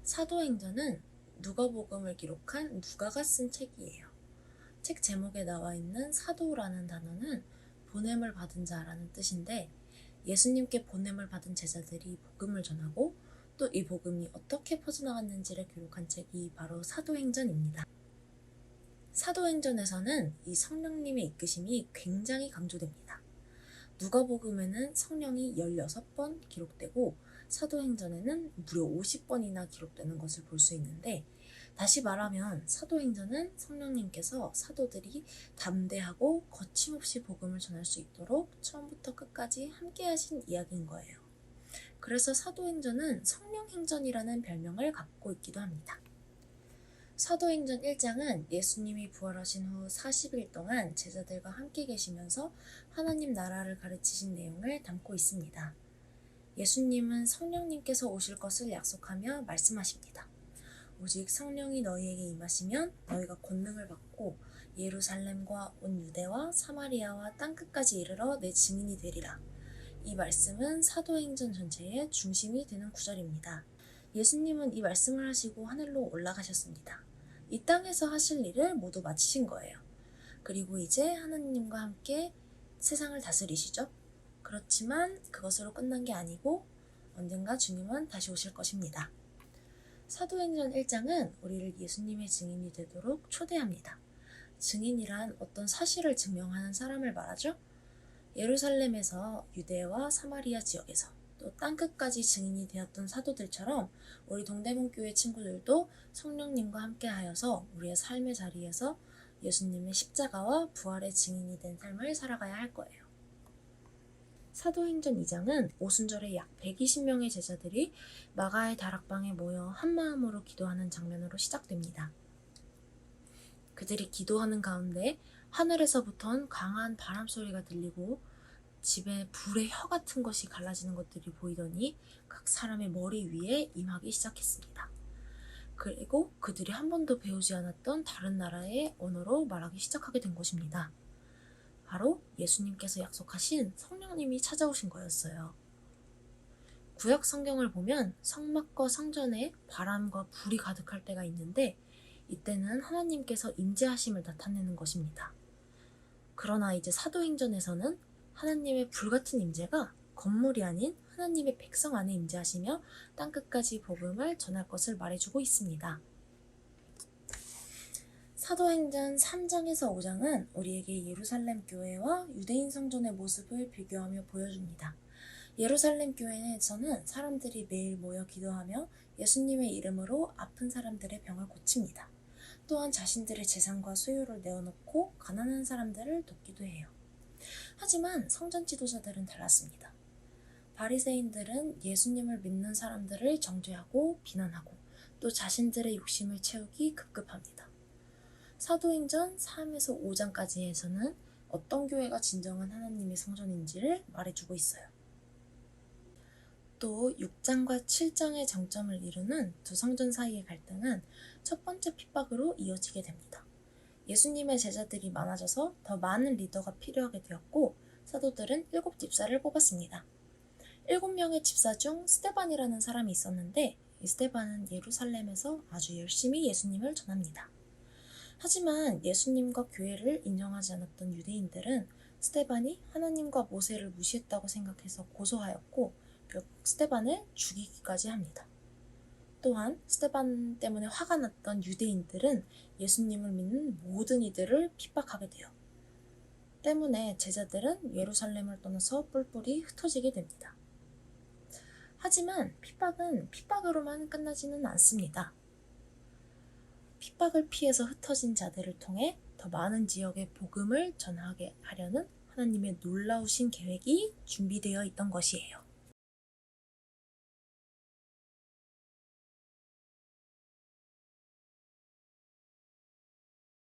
사도행전은 누가복음을 기록한 누가가 쓴 책이에요. 책 제목에 나와 있는 사도라는 단어는 보냄을 받은 자라는 뜻인데, 예수님께 보냄을 받은 제자들이 복음을 전하고 또 이 복음이 어떻게 퍼져나갔는지를 기록한 책이 바로 사도행전입니다. 사도행전에서는 이 성령님의 이끄심이 굉장히 강조됩니다. 누가복음에는 성령이 16번 기록되고 사도행전에는 무려 50번이나 기록되는 것을 볼 수 있는데, 다시 말하면 사도행전은 성령님께서 사도들이 담대하고 거침없이 복음을 전할 수 있도록 처음부터 끝까지 함께 하신 이야기인 거예요. 그래서 사도행전은 성령행전이라는 별명을 갖고 있기도 합니다. 사도행전 1장은 예수님이 부활하신 후 40일 동안 제자들과 함께 계시면서 하나님 나라를 가르치신 내용을 담고 있습니다. 예수님은 성령님께서 오실 것을 약속하며 말씀하십니다. 오직 성령이 너희에게 임하시면 너희가 권능을 받고 예루살렘과 온 유대와 사마리아와 땅끝까지 이르러 내 증인이 되리라. 이 말씀은 사도행전 전체의 중심이 되는 구절입니다. 예수님은 이 말씀을 하시고 하늘로 올라가셨습니다. 이 땅에서 하실 일을 모두 마치신 거예요. 그리고 이제 하나님과 함께 세상을 다스리시죠. 그렇지만 그것으로 끝난 게 아니고 언젠가 주님은 다시 오실 것입니다. 사도행전 1장은 우리를 예수님의 증인이 되도록 초대합니다. 증인이란 어떤 사실을 증명하는 사람을 말하죠. 예루살렘에서 유대와 사마리아 지역에서 또 땅끝까지 증인이 되었던 사도들처럼 우리 동대문교회 친구들도 성령님과 함께 하여서 우리의 삶의 자리에서 예수님의 십자가와 부활의 증인이 된 삶을 살아가야 할 거예요. 사도행전 2장은 오순절에 약 120명의 제자들이 마가의 다락방에 모여 한마음으로 기도하는 장면으로 시작됩니다. 그들이 기도하는 가운데 하늘에서부터는 강한 바람 소리가 들리고 집에 불의 혀 같은 것이 갈라지는 것들이 보이더니 각 사람의 머리 위에 임하기 시작했습니다. 그리고 그들이 한 번도 배우지 않았던 다른 나라의 언어로 말하기 시작하게 된 것입니다. 바로 예수님께서 약속하신 성령님이 찾아오신 거였어요. 구약 성경을 보면 성막과 성전에 바람과 불이 가득할 때가 있는데, 이때는 하나님께서 임재하심을 나타내는 것입니다. 그러나 이제 사도행전에서는 하나님의 불같은 임재가 건물이 아닌 하나님의 백성 안에 임재하시며 땅끝까지 복음을 전할 것을 말해주고 있습니다. 사도행전 3장에서 5장은 우리에게 예루살렘 교회와 유대인 성전의 모습을 비교하며 보여줍니다. 예루살렘 교회에서는 사람들이 매일 모여 기도하며 예수님의 이름으로 아픈 사람들의 병을 고칩니다. 또한 자신들의 재산과 소유를 내어놓고 가난한 사람들을 돕기도 해요. 하지만 성전 지도자들은 달랐습니다. 바리새인들은 예수님을 믿는 사람들을 정죄하고 비난하고 또 자신들의 욕심을 채우기 급급합니다. 사도행전 3에서 5장까지에서는 어떤 교회가 진정한 하나님의 성전인지를 말해주고 있어요. 또 6장과 7장의 정점을 이루는 두 성전 사이의 갈등은 첫 번째 핍박으로 이어지게 됩니다. 예수님의 제자들이 많아져서 더 많은 리더가 필요하게 되었고, 사도들은 7집사를 뽑았습니다. 7명의 집사 중 스데반이라는 사람이 있었는데, 이 스데반은 예루살렘에서 아주 열심히 예수님을 전합니다. 하지만 예수님과 교회를 인정하지 않았던 유대인들은 스데반이 하나님과 모세를 무시했다고 생각해서 고소하였고, 결국 스데반을 죽이기까지 합니다. 또한 스데반 때문에 화가 났던 유대인들은 예수님을 믿는 모든 이들을 핍박하게 돼요. 때문에 제자들은 예루살렘을 떠나서 뿔뿔이 흩어지게 됩니다. 하지만 핍박은 핍박으로만 끝나지는 않습니다. 핍박을 피해서 흩어진 자들을 통해 더 많은 지역에 복음을 전하게 하려는 하나님의 놀라우신 계획이 준비되어 있던 것이에요.